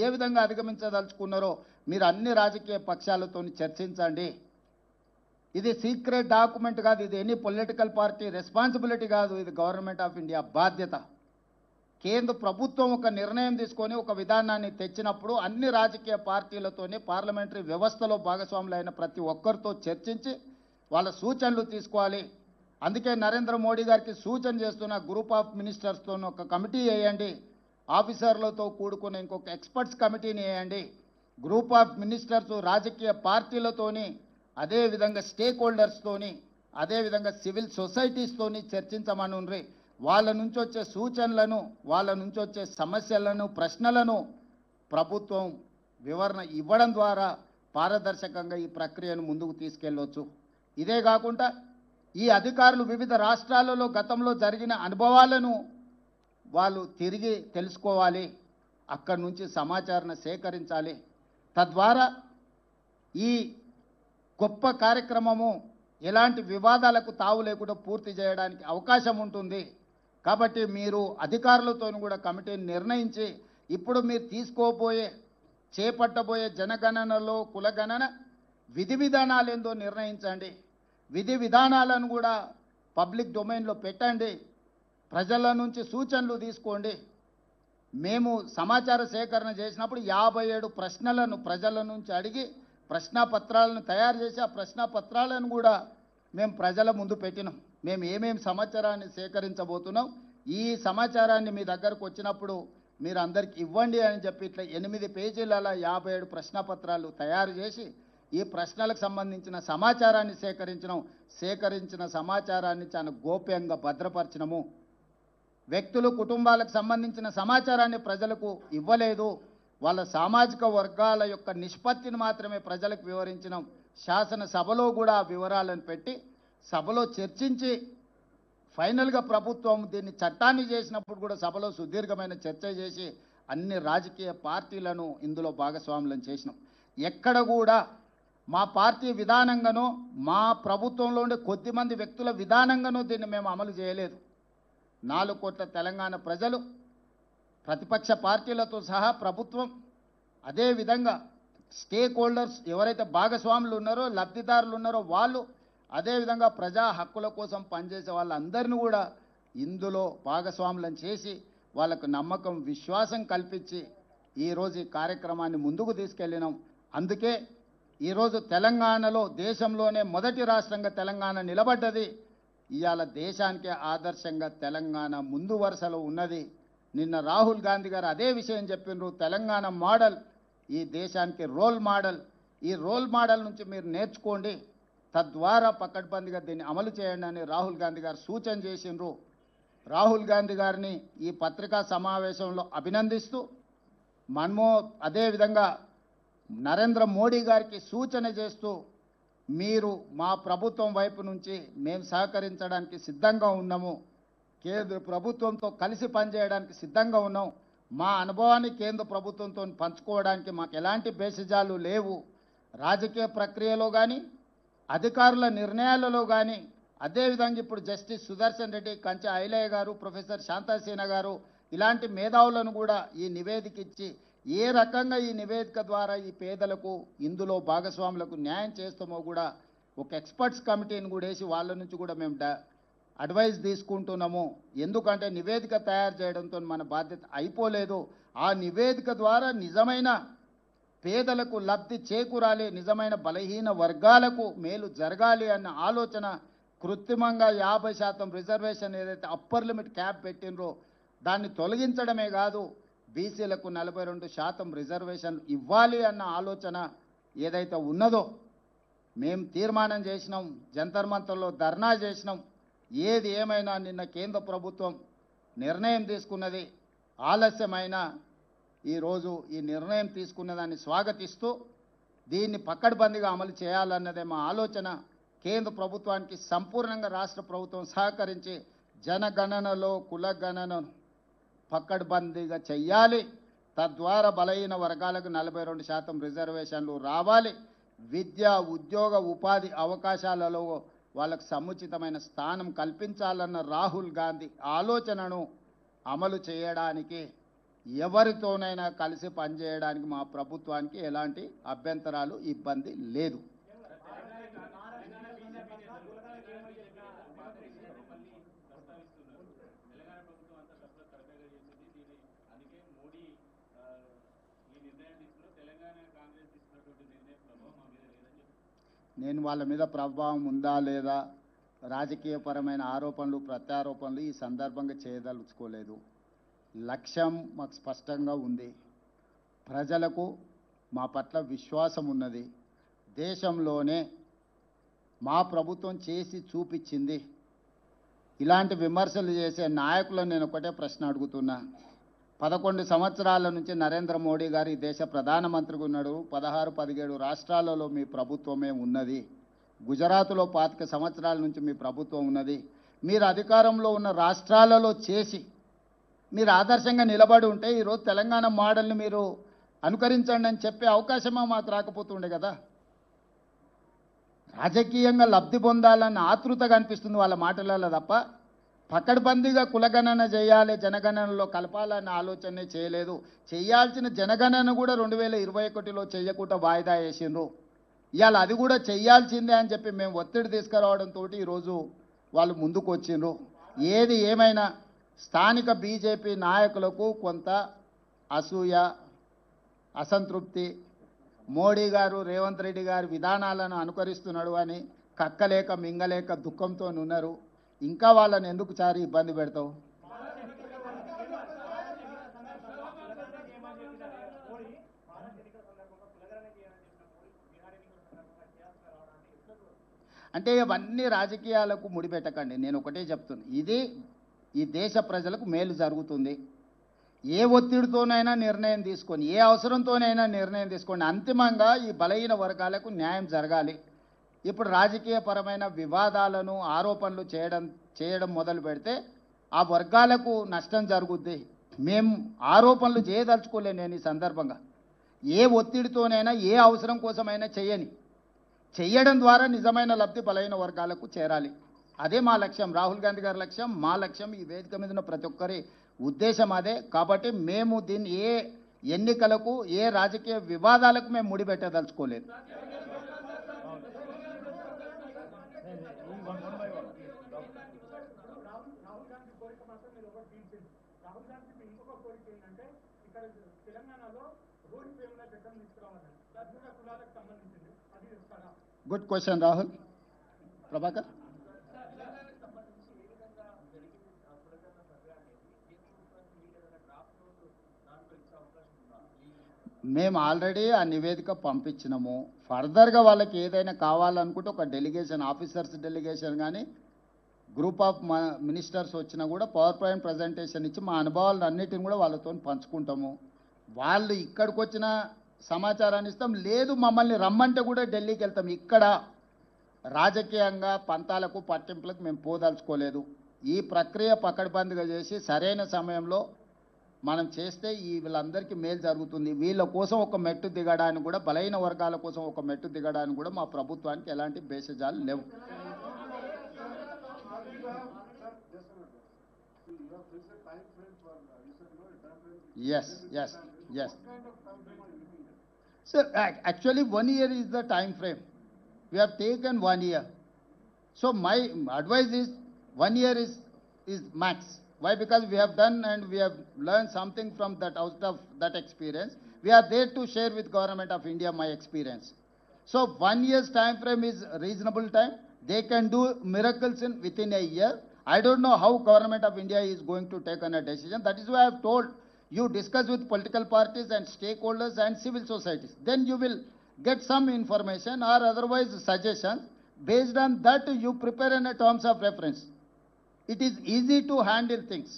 ఏ విధంగా అధిగమించదలుచుకున్నారో మీరు అన్ని రాజకీయ పక్షాలతో చర్చించండి. ఇది సీక్రెట్ డాక్యుమెంట్ కాదు, ఇది ఎనీ పొలిటికల్ పార్టీ రెస్పాన్సిబిలిటీ కాదు, ఇది గవర్నమెంట్ ఆఫ్ ఇండియా బాధ్యత. కేంద్ర ప్రభుత్వం ఒక నిర్ణయం తీసుకొని ఒక విధానాన్ని తెచ్చినప్పుడు అన్ని రాజకీయ పార్టీలతోనే పార్లమెంటరీ వ్యవస్థలో భాగస్వాములైన ప్రతి ఒక్కరితో చర్చించి వాళ్ళ సూచనలు తీసుకోవాలి. అందుకే నరేంద్ర మోడీ గారికి సూచన చేస్తున్న గ్రూప్ ఆఫ్ మినిస్టర్స్తో ఒక కమిటీ వేయండి, ఆఫీసర్లతో కూడుకున్న ఇంకొక ఎక్స్పర్ట్స్ కమిటీని వేయండి. గ్రూప్ ఆఫ్ మినిస్టర్స్ రాజకీయ పార్టీలతోని, అదేవిధంగా స్టేక్ హోల్డర్స్తోని, అదేవిధంగా సివిల్ సొసైటీస్తోని చర్చించమనుండ్రి. వాళ్ళ నుంచి వచ్చే సూచనలను, వాళ్ళ నుంచి వచ్చే సమస్యలను, ప్రశ్నలను ప్రభుత్వం వివరణ ఇవ్వడం ద్వారా పారదర్శకంగా ఈ ప్రక్రియను ముందుకు తీసుకెళ్ళవచ్చు. ఇదే కాకుండా ఈ అధికారులు వివిధ రాష్ట్రాలలో గతంలో జరిగిన అనుభవాలను వాళ్ళు తిరిగి తెలుసుకోవాలి, అక్కడి నుంచి సమాచారాన్ని సేకరించాలి. తద్వారా ఈ గొప్ప కార్యక్రమము ఎలాంటి వివాదాలకు తావు లేకుండా పూర్తి చేయడానికి అవకాశం ఉంటుంది. కాబట్టి మీరు అధికారులతో కూడా కమిటీని నిర్ణయించి ఇప్పుడు మీరు చేపట్టబోయే జనగణనలో కులగణన విధి విధానాలు ఏందో నిర్ణయించండి. విధి విధానాలను కూడా పబ్లిక్ డొమైన్లో పెట్టండి. ప్రజల నుంచి సూచనలు తీసుకోండి. మేము సమాచార సేకరణ చేసినప్పుడు 57 ప్రశ్నలను ప్రజల నుంచి అడిగి ప్రశ్నాపత్రాలను తయారు చేసి ఆ ప్రశ్నాపత్రాలను కూడా మేము ప్రజల ముందు పెట్టినాం. మేము ఏమేమి సమాచారాన్ని సేకరించబోతున్నాం, ఈ సమాచారాన్ని మీ దగ్గరకు వచ్చినప్పుడు మీరు అందరికి ఇవ్వండి అని చెప్పి ఇట్లా 8 పేజీలలో 57 ప్రశ్నపత్రాలు తయారు చేసి ఈ ప్రశ్నలకు సంబంధించిన సమాచారాన్ని సేకరించిన సమాచారాన్ని చాలా గోప్యంగా భద్రపరచడము. వ్యక్తులు కుటుంబాలకు సంబంధించిన సమాచారాన్ని ప్రజలకు ఇవ్వలేదు. వాళ్ళ సామాజిక వర్గాల యొక్క నిష్పత్తిని మాత్రమే ప్రజలకు వివరించినాం. శాసనసభలో కూడా వివరాలను పెట్టి సభలో చర్చించి ఫైనల్గా ప్రభుత్వం దీన్ని చట్టాన్ని చేసినప్పుడు కూడా సభలో సుదీర్ఘమైన చర్చ చేసి అన్ని రాజకీయ పార్టీలను ఇందులో భాగస్వాములను చేసినాం. ఎక్కడ కూడా మా పార్టీ విధానంగానో మా ప్రభుత్వంలో ఉండే కొద్దిమంది వ్యక్తుల విధానంగానో దీన్ని మేము అమలు చేయలేదు. 4 కోట్ల తెలంగాణ ప్రజలు, ప్రతిపక్ష పార్టీలతో సహా ప్రభుత్వం, అదేవిధంగా స్టేక్ హోల్డర్స్ ఎవరైతే భాగస్వాములు ఉన్నారో, లబ్ధిదారులు ఉన్నారో వాళ్ళు, అదేవిధంగా ప్రజా హక్కుల కోసం పనిచేసే వాళ్ళందరినీ కూడా ఇందులో భాగస్వాములను చేసి వాళ్ళకు నమ్మకం, విశ్వాసం కల్పించి ఈరోజు ఈ కార్యక్రమాన్ని ముందుకు తీసుకెళ్ళినాం. అందుకే ఈరోజు తెలంగాణలో దేశంలోనే మొదటి రాష్ట్రంగా తెలంగాణ నిలబడ్డది. ఇవాళ దేశానికే ఆదర్శంగా తెలంగాణ ముందు వరుసలో ఉన్నది. నిన్న రాహుల్ గాంధీ గారు అదే విషయం చెప్పినారు. తెలంగాణ మోడల్ ఈ దేశానికి రోల్ మోడల్. ఈ రోల్ మోడల్ నుంచి మీరు నేర్చుకోండి, తద్వారా పకడ్బందీగా దీన్ని అమలు చేయండి అని రాహుల్ గాంధీ గారు సూచన చేసినారు. రాహుల్ గాంధీ గారిని ఈ పత్రికా సమావేశంలో అభినందిస్తూ అదేవిధంగా నరేంద్ర మోడీ గారికి సూచన చేస్తూ మీరు మా ప్రభుత్వం వైపు నుంచి మేము సహకరించడానికి సిద్ధంగా ఉన్నాము, కేంద్ర ప్రభుత్వంతో కలిసి పనిచేయడానికి సిద్ధంగా ఉన్నాం, మా అనుభవాన్ని కేంద్ర ప్రభుత్వంతో పంచుకోవడానికి మాకు ఎలాంటి భేషజాలు లేవు. రాజకీయ ప్రక్రియలో కానీ అధికారుల నిర్ణయాలలో కానీ, అదేవిధంగా ఇప్పుడు జస్టిస్ సుదర్శన్ రెడ్డి, కంచె ఐలయ్య గారు, ప్రొఫెసర్ శాంతాసేన గారు ఇలాంటి మేధావులను కూడా ఈ నివేదిక ఇచ్చి ఏ రకంగా ఈ నివేదిక ద్వారా ఈ పేదలకు ఇందులో భాగస్వాములకు న్యాయం చేస్తామో కూడా ఒక ఎక్స్పర్ట్స్ కమిటీని కూడా వేసి వాళ్ళ నుంచి కూడా మేము అడ్వైస్ తీసుకుంటున్నాము. ఎందుకంటే నివేదిక తయారు చేయడంతో మన బాధ్యత అయిపోలేదు. ఆ నివేదిక ద్వారా నిజమైన పేదలకు లబ్ధి చేకూరాలి, నిజమైన బలహీన వర్గాలకు మేలు జరగాలి అన్న ఆలోచన కృత్రిమంగా 50% రిజర్వేషన్ ఏదైతే అప్పర్ లిమిట్ క్యాప్ పెట్టినరో దాన్ని తొలగించడమే కాదు, బీసీలకు 42% రిజర్వేషన్ ఇవ్వాలి అన్న ఆలోచన ఏదైతే ఉన్నదో మేము తీర్మానం చేసినాం, జంతర్ మంతర్లో ధర్నా చేసినాం. ఏది ఏమైనా నిన్న కేంద్ర ప్రభుత్వం నిర్ణయం తీసుకున్నది, ఆలస్యమైన ఈరోజు ఈ నిర్ణయం తీసుకున్న దాన్ని స్వాగతిస్తూ దీన్ని పకడ్బందీగా అమలు చేయాలన్నదే మా ఆలోచన. కేంద్ర ప్రభుత్వానికి సంపూర్ణంగా రాష్ట్ర ప్రభుత్వం సహకరించి జనగణనలో కులగణనను పకడ్బందీగా చెయ్యాలి. తద్వారా బలహీన వర్గాలకు 42% రిజర్వేషన్లు రావాలి. విద్య, ఉద్యోగ, ఉపాధి అవకాశాలలో వాళ్ళకు సముచితమైన స్థానం కల్పించాలన్న రాహుల్ గాంధీ ఆలోచనను అమలు చేయడానికి ఎవరితోనైనా కలిసి పనిచేయడానికి మా ప్రభుత్వానికి ఎలాంటి అభ్యంతరాలు ఇబ్బంది లేదు. నేను వాళ్ళ మీద ప్రభావం ఉందా లేదా, రాజకీయపరమైన ఆరోపణలు ప్రత్యారోపణలు ఈ సందర్భంగా చేయదలుచుకోలేదు. లక్ష్యం మాకు స్పష్టంగా ఉంది. ప్రజలకు మా పట్ల విశ్వాసం ఉన్నది. దేశంలోనే మా ప్రభుత్వం చేసి చూపించింది. ఇలాంటి విమర్శలు చేసే నాయకులను నేను ఒకటే ప్రశ్న అడుగుతున్నా. 11 సంవత్సరాల నుంచి నరేంద్ర మోడీ గారు ఈ దేశ ప్రధానమంత్రిగా ఉన్నాడు. 16-17 రాష్ట్రాలలో మీ ప్రభుత్వమే ఉన్నది. గుజరాత్లో 25 సంవత్సరాల నుంచి మీ ప్రభుత్వం ఉన్నది. మీరు అధికారంలో ఉన్న రాష్ట్రాలలో చేసి మీరు ఆదర్శంగా నిలబడి ఉంటే ఈరోజు తెలంగాణ మోడల్ని మీరు అనుకరించండి అని చెప్పే అవకాశమా మాకు రాకపోతుండే కదా. రాజకీయంగా లబ్ధి పొందాలన్న ఆతృతగా అనిపిస్తుంది వాళ్ళ మాటలలో తప్ప పకడ్బందీగా కులగణన చేయాలి, జనగణనలో కలపాలన్న ఆలోచనే చేయలేదు. చేయాల్సిన జనగణన కూడా 2021లో చేయకుండా వాయిదా వేసిండ్రు. ఇవాళ అది కూడా చెయ్యాల్సిందే అని చెప్పి మేము ఒత్తిడి తీసుకురావడంతో ఈరోజు వాళ్ళు ముందుకు వచ్చిండ్రు. ఏది ఏమైనా స్థానిక బీజేపీ నాయకులకు కొంత అసూయ, అసంతృప్తి, మోడీ గారు రేవంత్ రెడ్డి గారి విధానాలను అనుకరిస్తున్నాడు అని కక్కలేక మింగలేక దుఃఖంతో ఉన్నారు. ఇంకా వాళ్ళని ఎందుకు చారి ఇబ్బంది పెడతావు? అంటే ఇవన్నీ రాజకీయాలకు ముడిపెట్టకండి. నేను ఒకటే చెప్తున్నా, ఇది ఈ దేశ ప్రజలకు మేలు జరుగుతుంది. ఏ ఒత్తిడితోనైనా నిర్ణయం తీసుకొని, ఏ అవసరంతోనైనా నిర్ణయం తీసుకోండి. అంతిమంగా ఈ బలహీన వర్గాలకు న్యాయం జరగాలి. ఇప్పుడు రాజకీయపరమైన వివాదాలను ఆరోపణలు చేయడం మొదలు పెడితే ఆ వర్గాలకు నష్టం జరుగుద్ది. మేము ఆరోపణలు చేయదలుచుకోలే. నేను ఈ సందర్భంగా ఏ ఒత్తిడితోనైనా ఏ అవసరం కోసమైనా చేయడం ద్వారా నిజమైన లబ్ధి బలహీన వర్గాలకు చేరాలి. అదే మా లక్ష్యం, రాహుల్ గాంధీ గారి లక్ష్యం, మా లక్ష్యం, ఈ వేదిక మీద ఉన్న ప్రతి ఒక్కరి ఉద్దేశం అదే. కాబట్టి మేము దీన్ని ఏ ఎన్నికలకు ఏ రాజకీయ వివాదాలకు మేము ముడిపెట్టదలుచుకోలేదు. Good question Rahul. ప్రభాకర్, మేము ఆల్రెడీ ఆ నివేదిక పంపించినాము. ఫర్దర్గా వాళ్ళకి ఏదైనా కావాలనుకుంటే ఒక డెలిగేషన్, ఆఫీసర్స్ డెలిగేషన్ కానీ గ్రూప్ ఆఫ్ మినిస్టర్స్ వచ్చినా కూడా పవర్ పాయింట్ ప్రజెంటేషన్ ఇచ్చి మా అనుభవాలను అన్నిటిని కూడా వాళ్ళతో పంచుకుంటాము. వాళ్ళు ఇక్కడికి వచ్చిన సమాచారాన్ని ఇస్తాం, లేదు మమ్మల్ని రమ్మంటే కూడా ఢిల్లీకి వెళ్తాం. ఇక్కడ రాజకీయంగా పంతాలకు పట్టింపులకు మేము పోదలుచుకోలేదు. ఈ ప్రక్రియ పకడ్బందీగా చేసి సరైన సమయంలో మనం చేస్తే వీళ్ళందరికీ మేలు జరుగుతుంది. వీళ్ళ కోసం ఒక మెట్టు దిగడానికి కూడా, బలహీన వర్గాల కోసం ఒక మెట్టు దిగడానికి కూడా మా ప్రభుత్వానికి ఎలాంటి భేషజాలు లేవు. Yes. So actually 1 year is the time frame. We have taken 1 year. So my advice is 1 year is max. Why? Because we have done and we have learned something from that, out of that experience. We are there to share with Government of India my experience. So 1 year's time frame is reasonable time. They can do miracles within a year. I don't know how Government of India is going to take on a decision. That is why I have told you, discuss with political parties and stakeholders and civil societies. Then you will get some information or otherwise suggestions. Based on that, you prepare in a terms of reference. It is easy to handle things.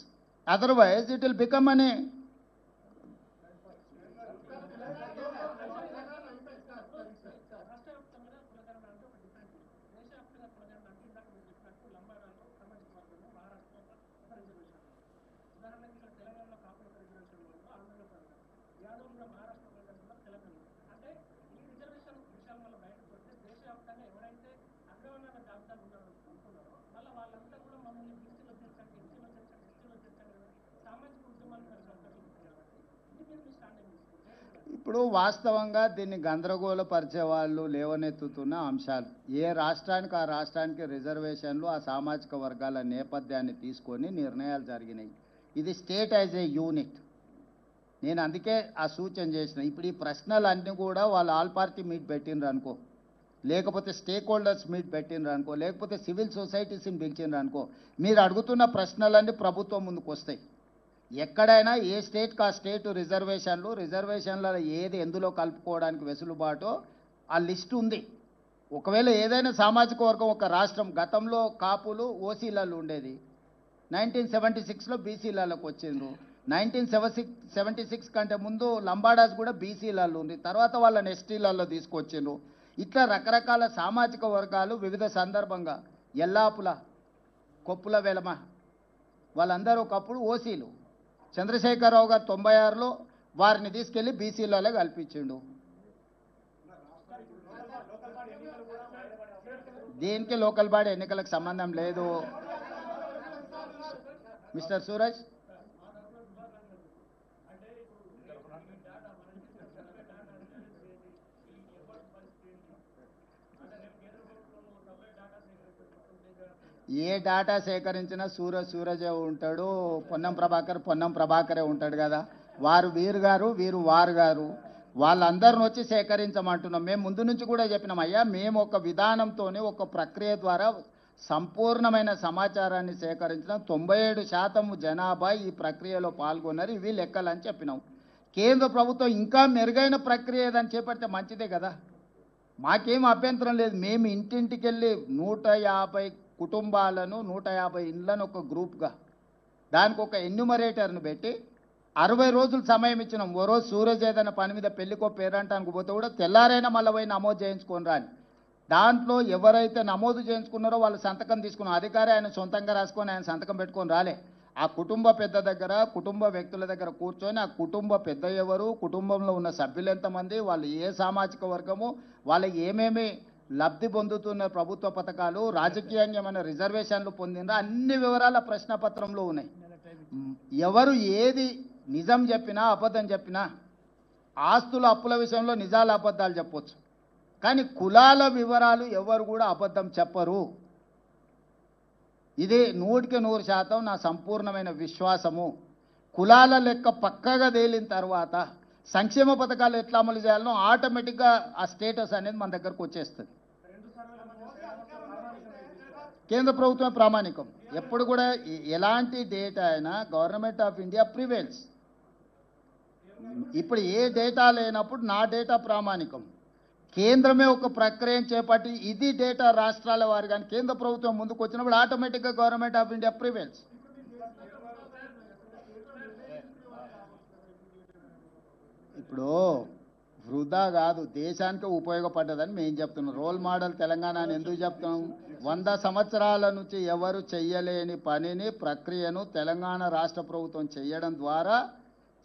Otherwise, it will become a ఇప్పుడు వాస్తవంగా దీన్ని గందరగోళపరిచే వాళ్ళు లేవనెత్తుతున్న అంశాలు ఏ రాష్ట్రానికి ఆ రాష్ట్రానికి రిజర్వేషన్లు ఆ సామాజిక వర్గాల నేపథ్యాన్ని తీసుకొని నిర్ణయాలు జరిగినాయి. ఇది స్టేట్ యాజ్ ఏ యూనిట్. నేను అందుకే ఆ సూచన చేసిన. ఇప్పుడు ఈ ప్రశ్నలన్నీ కూడా వాళ్ళు ఆల్ పార్టీ మీట్ పెట్టినరు అనుకో, లేకపోతే స్టేక్ హోల్డర్స్ మీట్ పెట్టినరు అనుకో, లేకపోతే సివిల్ సొసైటీస్ని పిలిచినరు అనుకో, మీరు అడుగుతున్న ప్రశ్నలన్నీ ప్రభుత్వం ముందుకు వస్తాయి. ఎక్కడైనా ఏ స్టేట్కి ఆ స్టేట్ రిజర్వేషన్లలో ఏది ఎందులో కలుపుకోవడానికి వెసులుబాటో ఆ లిస్టు ఉంది. ఒకవేళ ఏదైనా సామాజిక వర్గం ఒక రాష్ట్రం గతంలో కాపులు ఓసీలలో ఉండేది, 1976లో బీసీలలోకి వచ్చిండ్రు, 1976 కంటే ముందు లంబాడాస్ కూడా బీసీలలో ఉంది, తర్వాత వాళ్ళని ఎస్టీలలో తీసుకొచ్చిండ్రు. ఇట్లా రకరకాల సామాజిక వర్గాలు వివిధ సందర్భంగా ఎల్లాపుల కొప్పుల వెలమ వాళ్ళందరూ ఒకప్పుడు ఓసీలు. చంద్రశేఖరరావు గారు 96లో వారిని తీసుకెళ్లి బీసీలలో కల్పించిండు. దీనికి లోకల్ బాడీ ఎన్నికలకు సంబంధం లేదు మిస్టర్ సూరజ్. ఏ డాటా సేకరించినా సూరజే ఉంటాడు, పొన్నం ప్రభాకరే ఉంటాడు కదా. వారు వీరు గారు, వీరు వారు గారు, వాళ్ళందరిని వచ్చి సేకరించమంటున్నాం. మేము ముందు నుంచి కూడా చెప్పినాం, అయ్యా మేము ఒక విధానంతోనే ఒక ప్రక్రియ ద్వారా సంపూర్ణమైన సమాచారాన్ని సేకరించిన 97% జనాభా ఈ ప్రక్రియలో పాల్గొన్నారు, ఇవి లెక్కలని చెప్పినాం. కేంద్ర ప్రభుత్వం ఇంకా మెరుగైన ప్రక్రియ ఏదని చేపడితే మంచిదే కదా, మాకేం అభ్యంతరం లేదు. మేము ఇంటింటికి వెళ్ళి 150 కుటుంబాలను 150 ఇండ్లను ఒక గ్రూప్గా దానికి ఒక ఎన్యూమరేటర్ను పెట్టి 60 రోజులు సమయం ఇచ్చినాం. ఓ రోజు సూరజ్ ఏదైనా పని మీద పెళ్లికో పేరంటానికి పోతే కూడా తెల్లారైనా మళ్ళీ పోయి నమోదు చేయించుకొని రాని. దాంట్లో ఎవరైతే నమోదు చేయించుకున్నారో వాళ్ళు సంతకం తీసుకున్న అధికారి ఆయన సొంతంగా రాసుకొని ఆయన సంతకం పెట్టుకొని రాలే. ఆ కుటుంబ పెద్ద దగ్గర, కుటుంబ వ్యక్తుల దగ్గర కూర్చొని ఆ కుటుంబ పెద్ద ఎవరు, కుటుంబంలో ఉన్న సభ్యులు ఎంతమంది, వాళ్ళు ఏ సామాజిక వర్గము, వాళ్ళకి ఏమేమి లబ్ధి పొందుతున్న ప్రభుత్వ పథకాలు, రాజకీయంగా ఏమైనా రిజర్వేషన్లు పొందినరా, అన్ని వివరాల ప్రశ్నపత్రంలో ఉన్నాయి. ఎవరు ఏది నిజం చెప్పినా అబద్ధం చెప్పినా, ఆస్తుల అప్పుల విషయంలో నిజాలు అబద్ధాలు చెప్పొచ్చు, కానీ కులాల వివరాలు ఎవరు కూడా అబద్ధం చెప్పరు. ఇది 100% నా సంపూర్ణమైన విశ్వాసము. కులాల లెక్క పక్కగా తేలిన తర్వాత సంక్షేమ పథకాలు ఎట్లా అమలు చేయాలనో ఆటోమేటిక్గా ఆ స్టేటస్ అనేది మన దగ్గరకు వచ్చేస్తుంది. కేంద్ర ప్రభుత్వం ప్రామాణికం. ఎప్పుడు కూడా ఎలాంటి డేటా అయినా గవర్నమెంట్ ఆఫ్ ఇండియా ప్రివేల్స్. ఇప్పుడు ఏ డేటా లేనప్పుడు నా డేటా ప్రామాణికం. కేంద్రమే ఒక ప్రక్రియను చేపట్టి ఇది డేటా రాష్ట్రాల వారు కానీ కేంద్ర ప్రభుత్వం ముందుకు వచ్చినప్పుడు ఆటోమేటిక్గా గవర్నమెంట్ ఆఫ్ ఇండియా ప్రివేల్స్. ఇప్పుడు వృధా కాదు, దేశానికి ఉపయోగపడ్డదని మేము చెప్తున్నాం. రోల్ మోడల్ తెలంగాణ అని ఎందుకు చెప్తాం? 100 సంవత్సరాల నుంచి ఎవరు చెయ్యలేని పనిని, ప్రక్రియను తెలంగాణ రాష్ట్ర ప్రభుత్వం చేయడం ద్వారా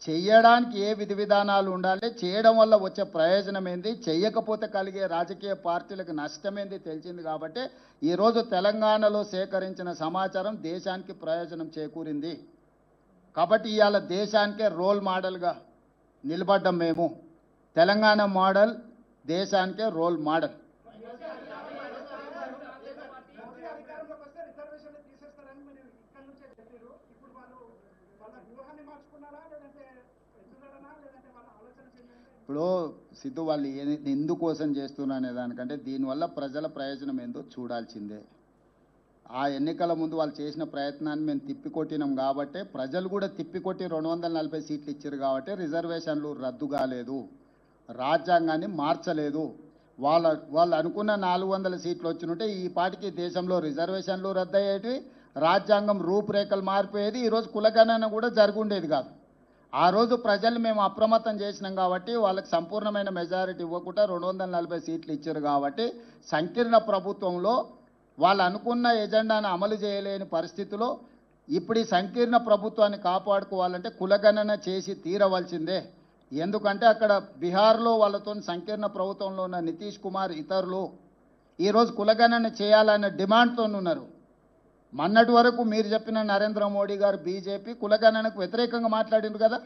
చేయడానికి ఏ విధి విధానాలు ఉండాలి, చేయడం వల్ల వచ్చే ప్రయోజనం ఏంది, చేయకపోతే కలిగే రాజకీయ పార్టీలకు నష్టమేంది తెలిసింది. కాబట్టి ఈరోజు తెలంగాణలో సేకరించిన సమాచారం దేశానికి ప్రయోజనం చేకూరింది. కాబట్టి ఇవాళ దేశానికే రోల్ మోడల్గా నిలబడ్డం మేము. తెలంగాణ మోడల్ దేశానికే రోల్ మోడల్. ఇప్పుడు సిద్ధు వాళ్ళు ఎందుకోసం చేస్తున్నారు అనే దానికంటే దీనివల్ల ప్రజల ప్రయోజనం ఏందో చూడాల్సిందే. ఆ ఎన్నికల ముందు వాళ్ళు చేసిన ప్రయత్నాన్ని మేము తిప్పికొట్టినాం కాబట్టి, ప్రజలు కూడా తిప్పికొట్టి 240 సీట్లు ఇచ్చారు కాబట్టి రిజర్వేషన్లు రద్దు కాలేదు, రాజ్యాంగాన్ని మార్చలేదు. వాళ్ళు అనుకున్న 400 సీట్లు వచ్చినుంటే ఈ పాటికి దేశంలో రిజర్వేషన్లు రద్దు అయ్యేవి, రాజ్యాంగం రూపురేఖలు మారిపోయేది, ఈరోజు కులగణన కూడా జరుగుండేది కాదు. ఆ రోజు ప్రజలు మేము అప్రమత్తం చేసినాం కాబట్టి వాళ్ళకి సంపూర్ణమైన మెజారిటీ ఇవ్వకుండా 240 సీట్లు ఇచ్చారు కాబట్టి సంకీర్ణ ప్రభుత్వంలో వాళ్ళు అనుకున్న ఎజెండాను అమలు చేయలేని పరిస్థితిలో ఇప్పుడు ఈ సంకీర్ణ ప్రభుత్వాన్ని కాపాడుకోవాలంటే కులగణన చేసి తీరవలసిందే. ఎందుకంటే అక్కడ బీహార్లో వాళ్ళతో సంకీర్ణ ప్రభుత్వంలో ఉన్న నితీష్ కుమార్ ఇతరులు ఈరోజు కులగణన చేయాలనే డిమాండ్తో ఉన్నారు. మొన్నటి వరకు మీరు చెప్పిన నరేంద్ర మోడీ గారు బీజేపీ కులగణనకు వ్యతిరేకంగా మాట్లాడిండ్రు కదా.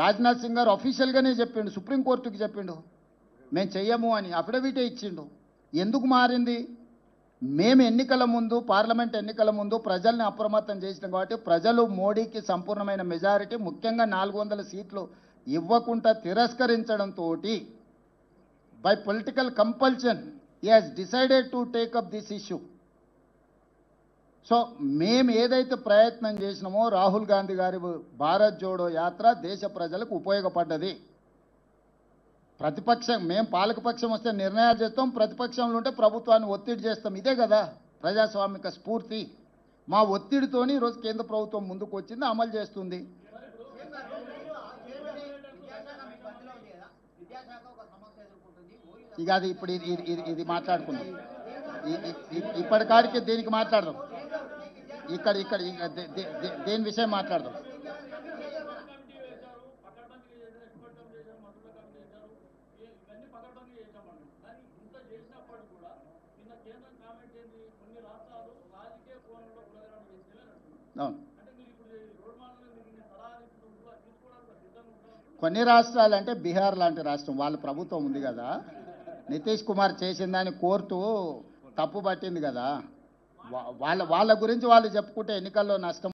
రాజ్నాథ్ సింగ్ గారు అఫీషియల్గానే చెప్పిండు, సుప్రీంకోర్టుకి చెప్పిండు మేము చెయ్యము అని, అఫిడవిటే ఇచ్చిండు. ఎందుకు మారింది? మేము ఎన్నికల ముందు, పార్లమెంట్ ఎన్నికల ముందు ప్రజల్ని అప్రమత్తం చేసినాం కాబట్టి ప్రజలు మోడీకి సంపూర్ణమైన మెజారిటీ, ముఖ్యంగా 400 సీట్లు ఇవ్వకుండా తిరస్కరించడంతో by political compulsion he has decided to take up this issue. So మేము ఏదైతే ప్రయత్నం చేసినామో రాహుల్ గాంధీ గారి భారత్ జోడో యాత్ర దేశ ప్రజలకు ఉపయోగపడ్డది. ప్రతిపక్షం, మేము పాలకపక్షం వస్తే నిర్ణయాలు చేస్తాం, ప్రతిపక్షంలో ఉంటే ప్రభుత్వాన్ని ఒత్తిడి చేస్తాం. ఇదే కదా ప్రజాస్వామిక స్ఫూర్తి. మా ఒత్తిడితోని ఈరోజు కేంద్ర ప్రభుత్వం ముందుకు వచ్చింది, అమలు చేస్తుంది. ఇక అది ఇప్పుడు ఇది మాట్లాడుకుందాం, ఇప్పటికాడికి దీనికి మాట్లాడదాం, ఇక్కడ ఇక్కడ దేని విషయం మాట్లాడదాం. అవును, కొన్ని రాష్ట్రాలు అంటే బీహార్ లాంటి రాష్ట్రం, వాళ్ళ ప్రభుత్వం ఉంది కదా, నితీష్ కుమార్ చేసిన దాన్ని కోర్టు తప్పు పట్టింది కదా, వాళ్ళ గురించి వాళ్ళు చెప్పుకుంటే ఎన్నికల్లో నష్టం